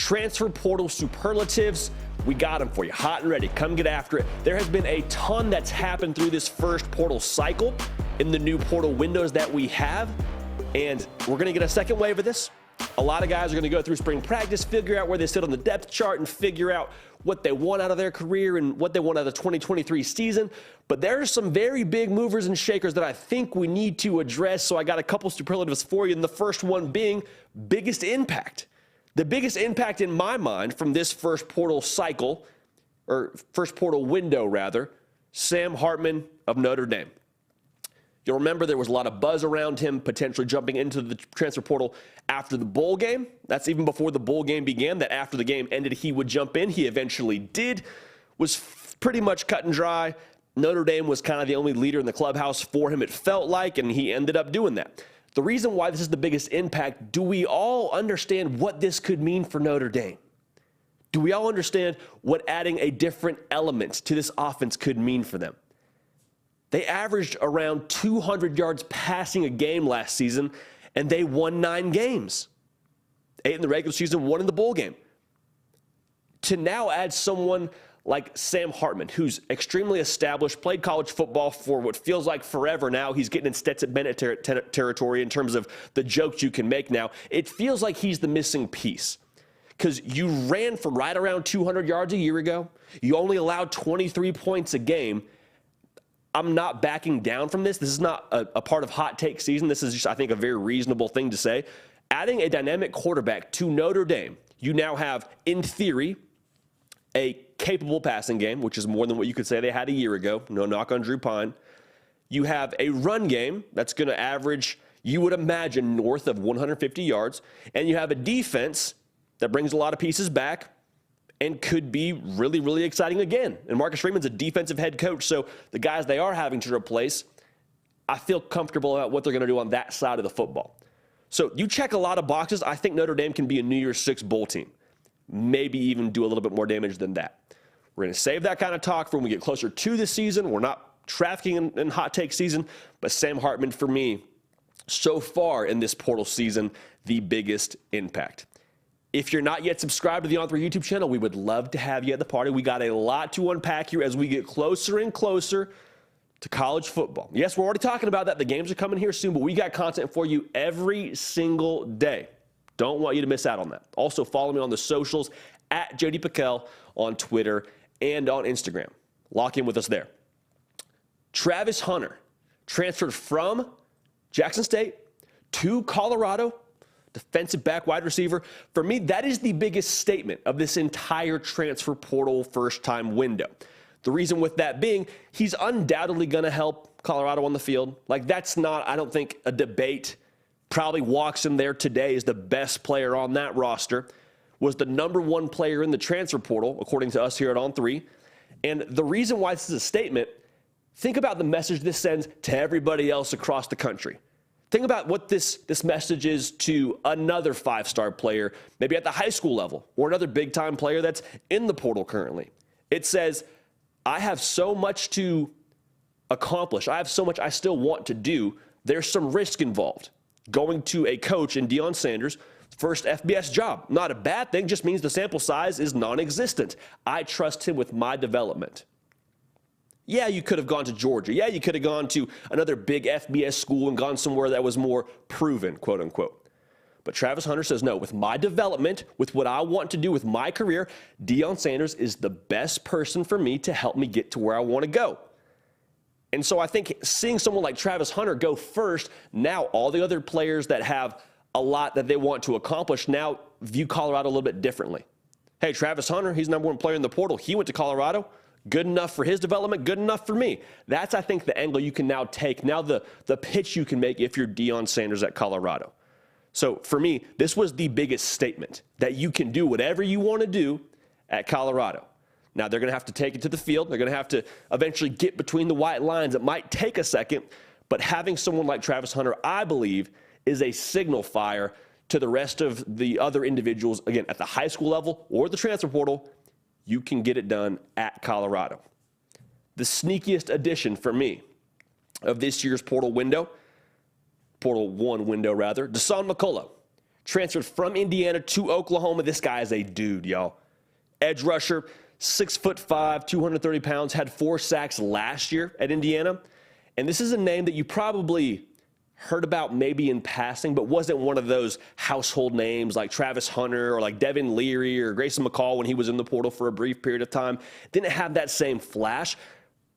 Transfer portal superlatives, we got them for you, hot and ready. Come get after it. There has been a ton that's happened through this first portal cycle in the new portal windows that we have, and we're going to get a second wave of this. A lot of guys are going to go through spring practice, figure out where they sit on the depth chart, and figure out what they want out of their career and what they want out of the 2023 season. But there are some very big movers and shakers that I think we need to address, so I got a couple superlatives for you, and the first one being biggest impact. The biggest impact in my mind from this first portal cycle, or first portal window rather, Sam Hartman of Notre Dame. You'll remember there was a lot of buzz around him potentially jumping into the transfer portal after the bowl game. That's even before the bowl game began, that after the game ended, he would jump in. He eventually did, was pretty much cut and dry. Notre Dame was kind of the only leader in the clubhouse for him, it felt like, and he ended up doing that. The reason why this is the biggest impact, do we all understand what this could mean for Notre Dame? Do we all understand what adding a different element to this offense could mean for them? They averaged around 200 yards passing a game last season, and they won 9 games. 8 in the regular season, 1 in the bowl game. To now add someone like Sam Hartman, who's extremely established, played college football for what feels like forever now. He's getting in Stetson Bennett territory in terms of the jokes you can make now. It feels like he's the missing piece because you ran for right around 200 yards a year ago. You only allowed 23 points a game. I'm not backing down from this. This is not a part of hot take season. This is just, I think, a very reasonable thing to say. Adding a dynamic quarterback to Notre Dame, you now have, in theory, a capable passing game, which is more than what you could say they had a year ago. No knock on Drew Pine. You have a run game that's going to average, you would imagine, north of 150 yards. And you have a defense that brings a lot of pieces back and could be really, really exciting again. And Marcus Freeman's a defensive head coach, so the guys they are having to replace, I feel comfortable about what they're going to do on that side of the football. So you check a lot of boxes. I think Notre Dame can be a New Year's Six bowl team. Maybe even do a little bit more damage than that. We're going to save that kind of talk for when we get closer to the season. We're not trafficking in hot take season, but Sam Hartman, for me, so far in this portal season, the biggest impact. If you're not yet subscribed to the On3 YouTube channel, we would love to have you at the party. We got a lot to unpack here as we get closer and closer to college football. Yes, we're already talking about that. The games are coming here soon, but we got content for you every single day. Don't want you to miss out on that. Also, follow me on the socials at JD Pickell on Twitter and on Instagram. Lock in with us there. Travis Hunter transferred from Jackson State to Colorado, defensive back, wide receiver. For me, that is the biggest statement of this entire transfer portal first-time window. The reason with that being, he's undoubtedly going to help Colorado on the field. Like, that's not, I don't think, a debate. Probably walks in there today as the best player on that roster, was the #1 player in the transfer portal, according to us here at On3. And the reason why this is a statement, think about the message this sends to everybody else across the country. Think about what this message is to another 5-star player, maybe at the high school level, or another big-time player that's in the portal currently. It says, I have so much to accomplish. I have so much I still want to do. There's some risk involved. Going to a coach in Deion Sanders, first FBS job. Not a bad thing, just means the sample size is non-existent. I trust him with my development. Yeah, you could have gone to Georgia. Yeah, you could have gone to another big FBS school and gone somewhere that was more proven, quote unquote. But Travis Hunter says, no, with my development, with what I want to do with my career, Deion Sanders is the best person for me to help me get to where I want to go. And so I think seeing someone like Travis Hunter go first, now all the other players that have a lot that they want to accomplish now view Colorado a little bit differently. Hey, Travis Hunter, he's #1 player in the portal. He went to Colorado. Good enough for his development, good enough for me. That's, I think, the angle you can now take, now the pitch you can make if you're Deion Sanders at Colorado. So for me, this was the biggest statement, that you can do whatever you want to do at Colorado. Now, they're going to have to take it to the field. They're going to have to eventually get between the white lines. It might take a second, but having someone like Travis Hunter, I believe, is a signal fire to the rest of the other individuals, again, at the high school level or the transfer portal. You can get it done at Colorado. The sneakiest addition for me of this year's portal window, portal one window rather, Dasan McCullough transferred from Indiana to Oklahoma. This guy is a dude, y'all. Edge rusher, 6'5", 230 pounds, had 4 sacks last year at Indiana. And this is a name that you probably heard about maybe in passing, but wasn't one of those household names like Travis Hunter or like Devin Leary or Grayson McCall when he was in the portal for a brief period of time. Didn't have that same flash.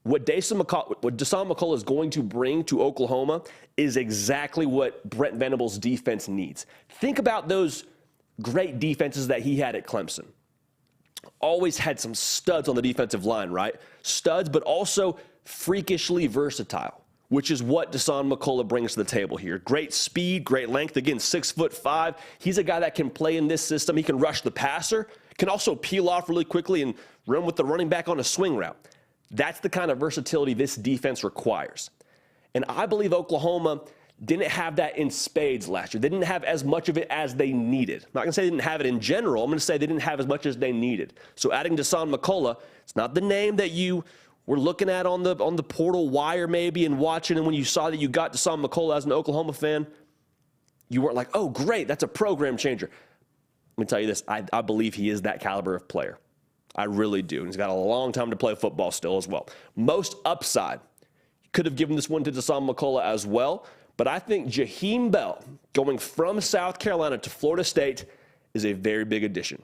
What Dasan McCullough is going to bring to Oklahoma is exactly what Brent Venables' defense needs. Think about those great defenses that he had at Clemson. Always had some studs on the defensive line, right? Studs, but also freakishly versatile, which is what Dasan McCullough brings to the table here. Great speed, great length. Again, 6'5". He's a guy that can play in this system. He can rush the passer, can also peel off really quickly and run with the running back on a swing route. That's the kind of versatility this defense requires. And I believe Oklahoma didn't have that in spades last year. They didn't have as much of it as they needed. I'm not going to say they didn't have it in general. I'm going to say they didn't have as much as they needed. So adding Dasan McCullough, it's not the name that you were looking at on the portal wire maybe and watching, and when you saw that you got Dasan McCullough as an Oklahoma fan, you weren't like, oh, great, that's a program changer. Let me tell you this, I believe he is that caliber of player. I really do. And he's got a long time to play football still as well. Most upside. You could have given this one to Dasan McCullough as well, but I think Jaheim Bell going from South Carolina to Florida State is a very big addition.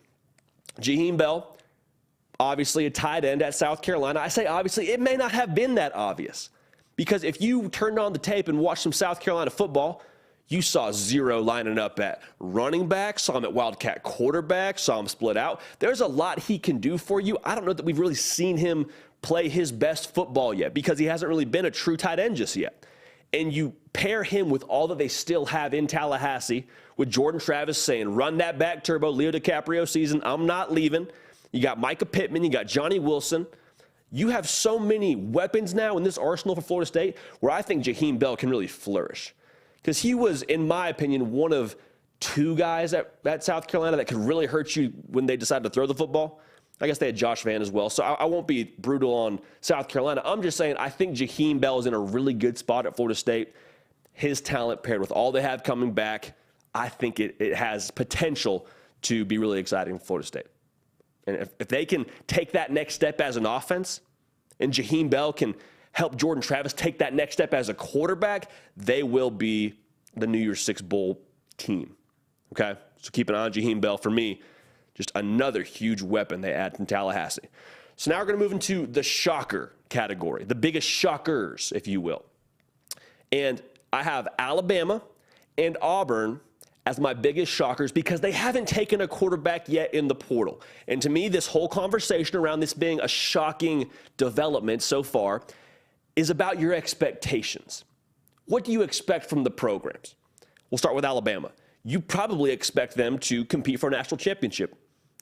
Jaheim Bell, obviously a tight end at South Carolina. I say obviously, it may not have been that obvious, because if you turned on the tape and watched some South Carolina football, you saw zero lining up at running back, saw him at Wildcat quarterback, saw him split out. There's a lot he can do for you. I don't know that we've really seen him play his best football yet, because he hasn't really been a true tight end just yet. And you pair him with all that they still have in Tallahassee, with Jordan Travis saying, run that back turbo, Leo DiCaprio season, I'm not leaving. You got Micah Pittman, you got Johnny Wilson. You have so many weapons now in this arsenal for Florida State where I think Jaheim Bell can really flourish. Because he was, in my opinion, one of 2 guys at South Carolina that could really hurt you when they decided to throw the football. I guess they had Josh Vann as well, so I won't be brutal on South Carolina. I'm just saying I think Jaheim Bell is in a really good spot at Florida State. His talent paired with all they have coming back, I think it has potential to be really exciting for Florida State. And if they can take that next step as an offense, and Jaheim Bell can help Jordan Travis take that next step as a quarterback, they will be the New Year's Six Bowl team. Okay? So keep an eye on Jaheim Bell. For me, just another huge weapon they add from Tallahassee. So now we're going to move into the shocker category, the biggest shockers, if you will. And I have Alabama and Auburn as my biggest shockers because they haven't taken a quarterback yet in the portal. And to me, this whole conversation around this being a shocking development so far is about your expectations. What do you expect from the programs? We'll start with Alabama. You probably expect them to compete for a national championship.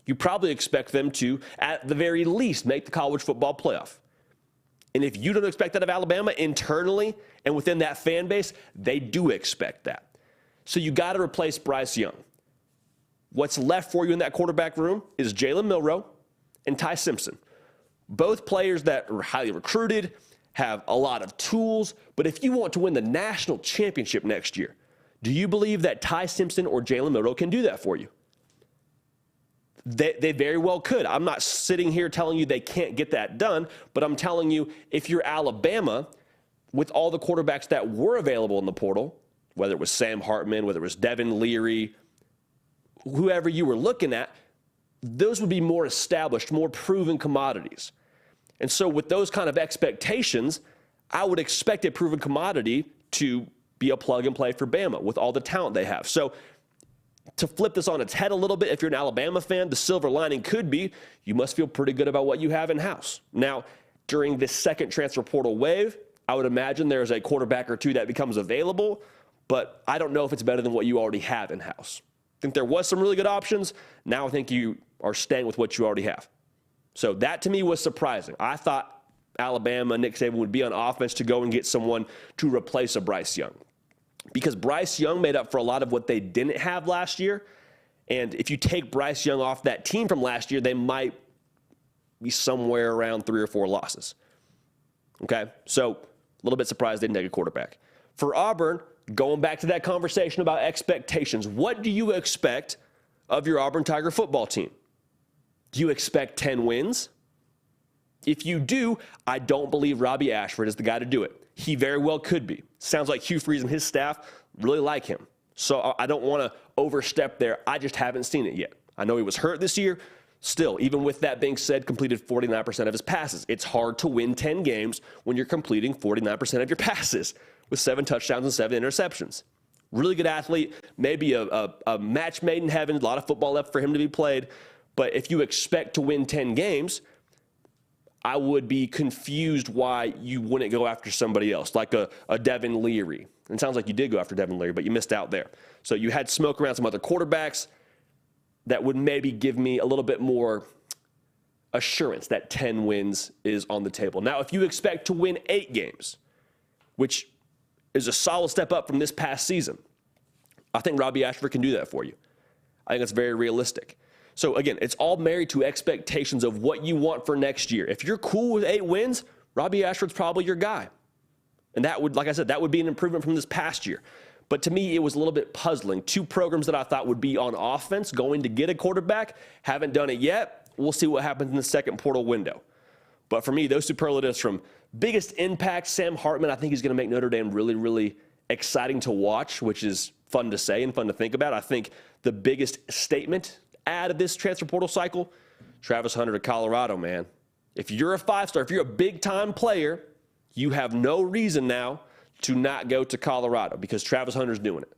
You probably expect them to, at the very least, make the college football playoff. And if you don't expect that of Alabama internally and within that fan base, they do expect that. So you got to replace Bryce Young. What's left for you in that quarterback room is Jalen Milroe and Ty Simpson. Both players that are highly recruited, have a lot of tools, but if you want to win the national championship next year, do you believe that Ty Simpson or Jalen Milroe can do that for you? They very well could. I'm not sitting here telling you they can't get that done, but I'm telling you, if you're Alabama, with all the quarterbacks that were available in the portal, whether it was Sam Hartman, whether it was Devin Leary, whoever you were looking at, those would be more established, more proven commodities. And so with those kind of expectations, I would expect a proven commodity to be a plug and play for Bama with all the talent they have. So to flip this on its head a little bit, if you're an Alabama fan, the silver lining could be you must feel pretty good about what you have in-house. Now, during this second transfer portal wave, I would imagine there's a quarterback or two that becomes available, but I don't know if it's better than what you already have in-house. I think there was some really good options. Now I think you are staying with what you already have. So that to me was surprising. I thought Alabama, Nick Saban would be on offense to go and get someone to replace a Bryce Young. Because Bryce Young made up for a lot of what they didn't have last year. And if you take Bryce Young off that team from last year, they might be somewhere around 3 or 4 losses. Okay? So a little bit surprised they didn't take a quarterback. For Auburn, going back to that conversation about expectations, what do you expect of your Auburn Tiger football team? Do you expect 10 wins? If you do, I don't believe Robbie Ashford is the guy to do it. He very well could be. Sounds like Hugh Freeze and his staff really like him. So I don't want to overstep there. I just haven't seen it yet. I know he was hurt this year. Still, even with that being said, completed 49% of his passes. It's hard to win 10 games when you're completing 49% of your passes with 7 touchdowns and 7 interceptions. Really good athlete, maybe a match made in heaven, a lot of football left for him to be played. But if you expect to win 10 games, I would be confused why you wouldn't go after somebody else, like a Devin Leary. And it sounds like you did go after Devin Leary, but you missed out there. So you had smoke around some other quarterbacks that would maybe give me a little bit more assurance that 10 wins is on the table. Now, if you expect to win 8 games, which is a solid step up from this past season, I think Robbie Ashford can do that for you. I think that's very realistic. So again, it's all married to expectations of what you want for next year. If you're cool with 8 wins, Robbie Ashford's probably your guy. And that would, like I said, that would be an improvement from this past year. But to me, it was a little bit puzzling. 2 programs that I thought would be on offense going to get a quarterback, haven't done it yet. We'll see what happens in the second portal window. But for me, those superlatives from biggest impact, Sam Hartman, I think he's going to make Notre Dame really, really exciting to watch, which is fun to say and fun to think about. I think the biggest statement out of this transfer portal cycle, Travis Hunter to Colorado, man. If you're a 5-star, if you're a big-time player, you have no reason now to not go to Colorado because Travis Hunter's doing it.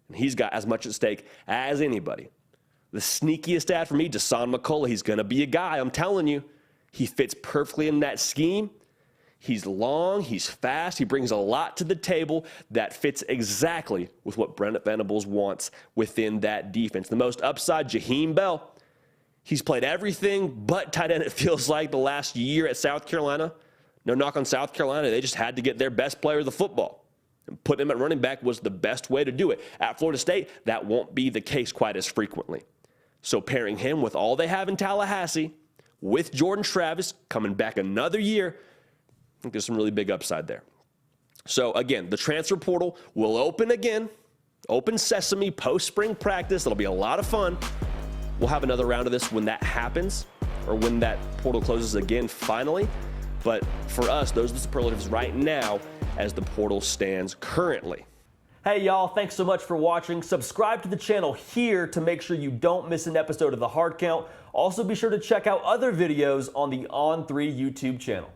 And he's got as much at stake as anybody. The sneakiest ad for me, Deshaun McCullough, he's going to be a guy, I'm telling you. He fits perfectly in that scheme. He's long, he's fast, he brings a lot to the table that fits exactly with what Brent Venables wants within that defense. The most upside, Jaheim Bell. He's played everything but tight end, it feels like, the last year at South Carolina. No knock on South Carolina. They just had to get their best player of the football. And putting him at running back was the best way to do it. At Florida State, that won't be the case quite as frequently. So pairing him with all they have in Tallahassee, with Jordan Travis coming back another year, I think there's some really big upside there. So again, the transfer portal will open again. Open sesame, post-spring practice. It'll be a lot of fun. We'll have another round of this when that happens or when that portal closes again finally. But for us, those are the superlatives right now as the portal stands currently. Hey y'all, thanks so much for watching. Subscribe to the channel here to make sure you don't miss an episode of The Hard Count. Also be sure to check out other videos on the On3 YouTube channel.